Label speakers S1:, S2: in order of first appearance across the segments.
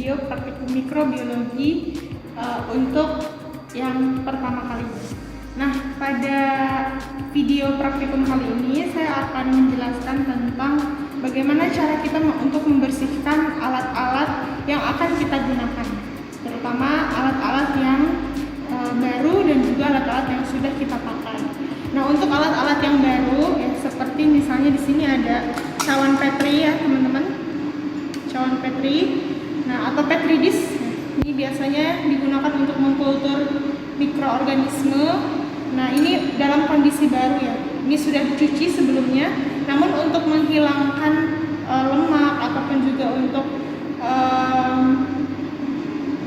S1: video praktikum mikrobiologi untuk yang pertama kali. Nah, pada video praktikum kali ini saya akan menjelaskan tentang bagaimana cara kita untuk membersihkan alat-alat yang akan kita gunakan, terutama alat-alat yang baru dan juga alat-alat yang sudah kita pakai. Nah, untuk alat-alat yang baru ya, seperti misalnya di sini ada cawan Petri ya teman-teman. Cawan Petri, nah atau Petri dish. Ini biasanya digunakan untuk mengkultur mikroorganisme. Nah, ini dalam kondisi baru ya. Ini sudah dicuci sebelumnya. Namun untuk menghilangkan lemak ataupun juga untuk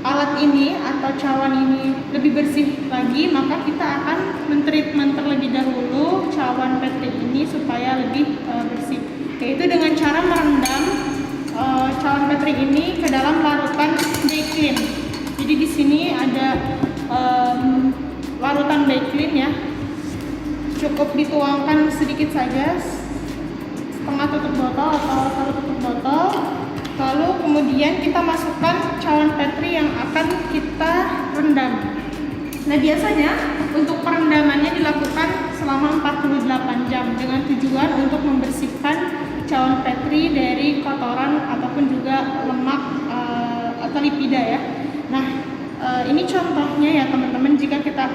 S1: alat ini atau cawan ini lebih bersih lagi, maka kita akan mentreatment terlebih dahulu cawan Petri ini supaya lebih bersih. Yaitu dengan cara merendam cawan Petri ini ke dalam larutan Baiklin. Jadi di sini ada larutan Baiklin ya. Cukup dituangkan sedikit saja, setengah tutup botol atau satu tutup botol. Lalu kemudian kita masukkan cawan Petri yang akan kita rendam. Nah, biasanya untuk perendamannya dilakukan selama 48 jam dengan tujuan untuk membersihkan cawan Petri dari kotoran ataupun juga lemak atau lipida ya. Nah, ini contohnya ya teman-teman, jika kita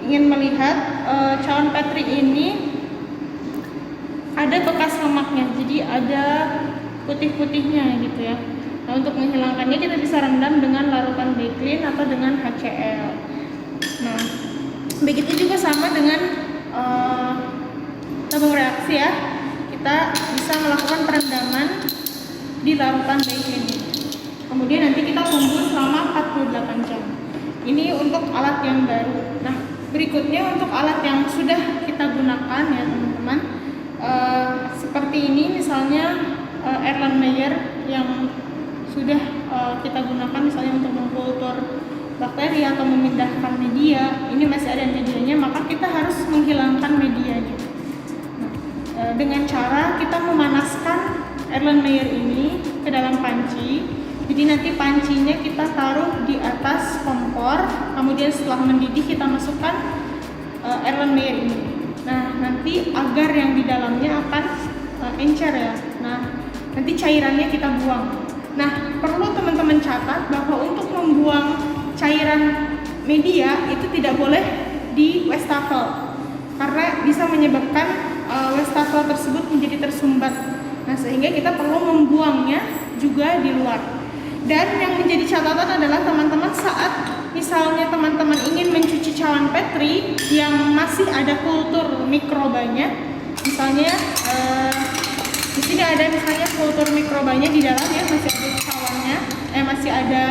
S1: ingin melihat cawan Petri ini ada bekas lemaknya, jadi ada putih-putihnya gitu ya. Nah, untuk menghilangkannya kita bisa rendam dengan larutan Baiklin atau dengan HCl. Nah, begitu juga sama dengan tabung reaksi ya. Kita bisa melakukan perendaman di larutan Baiklin ini. Kemudian nanti kita tunggu selama 48 jam. Ini untuk alat yang baru. Nah, berikutnya untuk alat yang sudah kita gunakan ya teman-teman. Seperti ini misalnya Erlenmeyer yang sudah kita gunakan misalnya untuk mengkultur bakteri atau memindahkan media. Ini masih ada medianya, maka kita harus menghilangkan medianya. Dengan cara kita memanaskan Erlenmeyer ini ke dalam panci. Jadi nanti pancinya kita taruh di atas kompor, kemudian setelah mendidih kita masukkan Erlenmeyer ini. Nah, nanti agar yang di dalamnya akan encer ya. Nah, nanti cairannya kita buang. Nah, perlu teman-teman catat bahwa untuk membuang cairan media itu tidak boleh di wastafel, karena bisa menyebabkan wastafel tersebut menjadi tersumbat. Nah, sehingga kita perlu membuangnya juga di luar. Dan yang menjadi catatan adalah teman-teman saat misalnya teman-teman ingin mencuci cawan Petri yang masih ada kultur mikrobanya, misalnya di sini ada misalnya kultur mikrobanya di dalam ya, masih ada cawannya, masih ada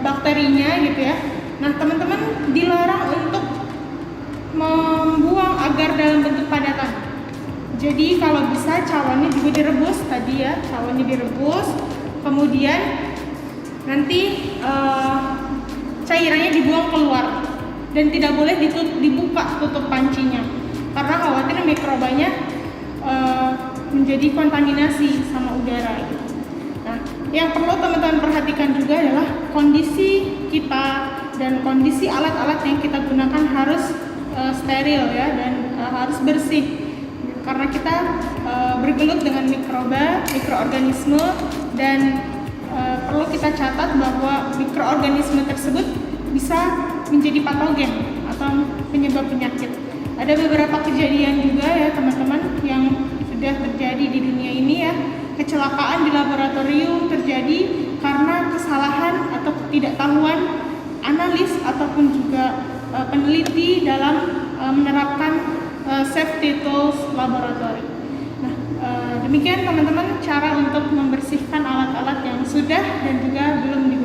S1: bakterinya gitu ya. Nah, teman-teman dilarang untuk membuang agar dalam bentuk padatan. Jadi kalau bisa cawannya juga direbus tadi ya, cawannya direbus, kemudian nanti cairannya dibuang keluar dan tidak boleh dibuka tutup pancinya karena khawatir mikrobanya menjadi kontaminasi sama udara gitu. Nah, yang perlu teman-teman perhatikan juga adalah kondisi kita dan kondisi alat-alat yang kita gunakan harus steril ya dan harus bersih. Karena kita bergelut dengan mikroorganisme dan perlu kita catat bahwa mikroorganisme tersebut bisa menjadi patogen atau penyebab penyakit. Ada beberapa kejadian juga ya teman-teman yang sudah terjadi di dunia ini ya. Kecelakaan di laboratorium terjadi karena kesalahan atau ketidaktahuan analis ataupun juga peneliti dalam menerapkan safety tools laboratory. Nah, demikian teman-teman cara untuk membersihkan alat-alat yang sudah dan juga belum digunakan.